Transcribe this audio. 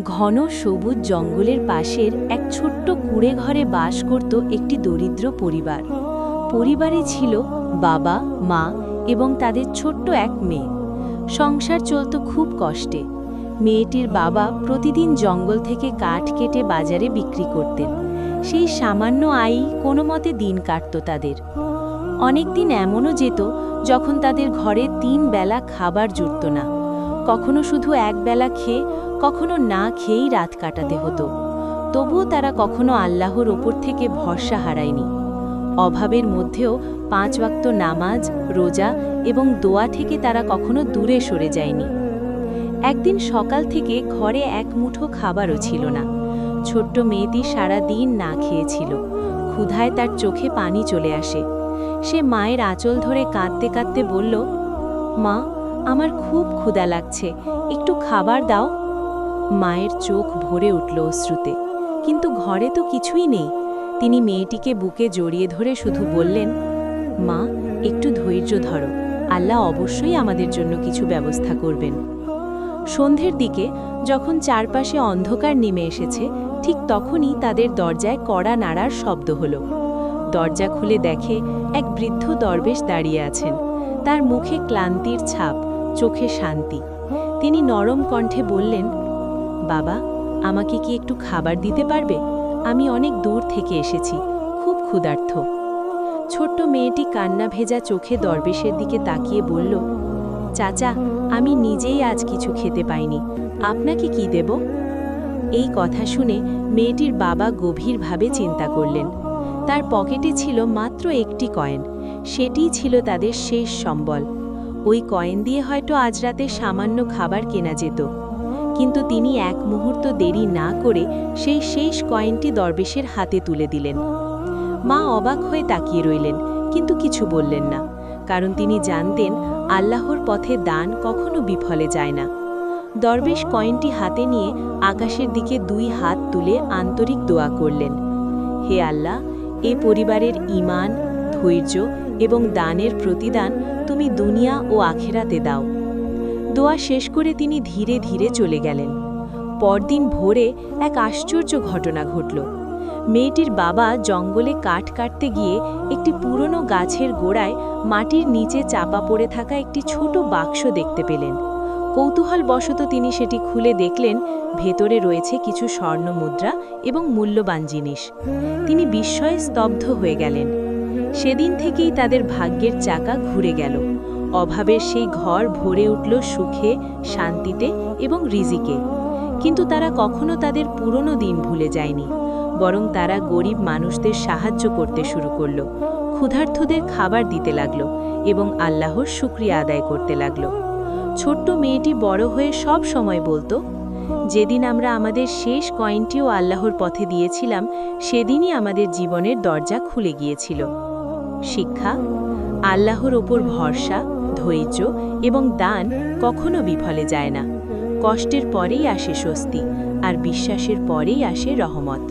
ঘন সবুজ জঙ্গলের পাশের এক ছোট্ট কুঁড়ে ঘরে বাস করত একটি দরিদ্র পরিবার। পরিবারে ছিল বাবা, মা এবং তাদের ছোট্ট এক মেয়ে। সংসার চলত খুব কষ্টে। মেয়েটির বাবা প্রতিদিন জঙ্গল থেকে কাঠ কেটে বাজারে বিক্রি করতেন। সেই সামান্য আয়ই কোনো মতে দিন কাটত তাদের। অনেক দিন এমনও যেত যখন তাদের ঘরে 3 বেলা খাবার জুটত না। কখনো শুধু এক বেলা খেয়ে, কখনো না খেয়েই রাত কাটাতে হতো। তবুও তারা কখনো আল্লাহর ওপর থেকে ভরসা হারায়নি। অভাবের মধ্যেও 5 ওয়াক্ত নামাজ, রোজা এবং দোয়া থেকে তারা কখনো দূরে সরে যায়নি। একদিন সকাল থেকে ঘরে এক মুঠো খাবারও ছিল না। ছোট্ট মেয়েটি সারা দিন না খেয়েছিল। ক্ষুধায় তার চোখে পানি চলে আসে। সে মায়ের আঁচল ধরে কাঁদতে কাঁদতে বলল, মা, আমার খুব ক্ষুধা লাগছে, একটু খাবার দাও। মায়ের চোখ ভরে উঠল অশ্রুতে, কিন্তু ঘরে তো কিছুই নেই। তিনি মেয়েটিকে বুকে জড়িয়ে ধরে শুধু বললেন, মা, একটু ধৈর্য ধরো, আল্লাহ অবশ্যই আমাদের জন্য কিছু ব্যবস্থা করবেন। সন্ধ্যের দিকে যখন চারপাশে অন্ধকার নেমে এসেছে, ঠিক তখনই তাদের দরজায় কড়া নাড়ার শব্দ হলো। দরজা খুলে দেখে এক বৃদ্ধ দরবেশ দাঁড়িয়ে আছেন। তার মুখে ক্লান্তির ছাপ, চোখে শান্তি। তিনি নরম কণ্ঠে বললেন, বাবা, আমাকে কি একটু খাবার দিতে পারবে? আমি অনেক দূর থেকে এসেছি, খুব ক্ষুধার্ত। ছোট্ট মেয়েটি কান্না ভেজা চোখে দরবেশের দিকে তাকিয়ে বলল, চাচা, আমি নিজেই আজ কিছু খেতে পাইনি, আপনাকে কি দেব? এই কথা শুনে মেয়েটির বাবা গভীরভাবে চিন্তা করলেন। তার পকেটে ছিল মাত্র একটি কয়েন। সেটিই ছিল তাদের শেষ সম্বল। ওই কয়েন দিয়ে হয়তো আজ রাতে সামান্য খাবার কেনা যেত। কিন্তু তিনি এক মুহূর্ত দেরি না করে সেই শেষ কয়েনটি দরবেশের হাতে তুলে দিলেন। মা অবাক হয়ে তাকিয়ে রইলেন, কিন্তু কিছু বললেন না, কারণ তিনি জানতেন আল্লাহর পথে দান কখনো বিফলে যায় না। দরবেশ কয়েনটি হাতে নিয়ে আকাশের দিকে 2 হাত তুলে আন্তরিক দোয়া করলেন, হে আল্লাহ, এ পরিবারের ঈমান, ধৈর্য এবং দানের প্রতিদান তুমি দুনিয়া ও আখিরাতে দাও। দোয়া শেষ করে তিনি ধীরে ধীরে চলে গেলেন। পরদিন ভোরে এক আশ্চর্য ঘটনা ঘটল। মেয়েটির বাবা জঙ্গলে কাঠ কাটতে গিয়ে একটি পুরনো গাছের গোড়ায় মাটির নিচে চাপা পড়ে থাকা একটি ছোট বাক্স দেখতে পেলেন। কৌতূহলবশত তিনি সেটি খুলে দেখলেন, ভেতরে রয়েছে কিছু স্বর্ণ মুদ্রা এবং মূল্যবান জিনিস। তিনি বিস্ময়ে স্তব্ধ হয়ে গেলেন। সেদিন থেকেই তাদের ভাগ্যের চাকা ঘুরে গেল। অভাবের সেই ঘর ভরে উঠল সুখে, শান্তিতে এবং রিজিকে। কিন্তু তারা কখনো তাদের পুরনো দিন ভুলে যায়নি, বরং তারা গরিব মানুষদের সাহায্য করতে শুরু করল, ক্ষুধার্তদের খাবার দিতে লাগল এবং আল্লাহর শুকরিয়া আদায় করতে লাগল। ছোট্ট মেয়েটি বড় হয়ে সব সময় বলতো, যেদিন আমরা আমাদের শেষ কয়েনটিও আল্লাহর পথে দিয়েছিলাম, সেদিনই আমাদের জীবনের দরজা খুলে গিয়েছিল। শিক্ষা: আল্লাহর ওপর ভরসা, ধৈর্য এবং দান কখনো বিফলে যায় না। কষ্টের পরেই আসে স্বস্তি, আর বিশ্বাসের পরেই আসে রহমত।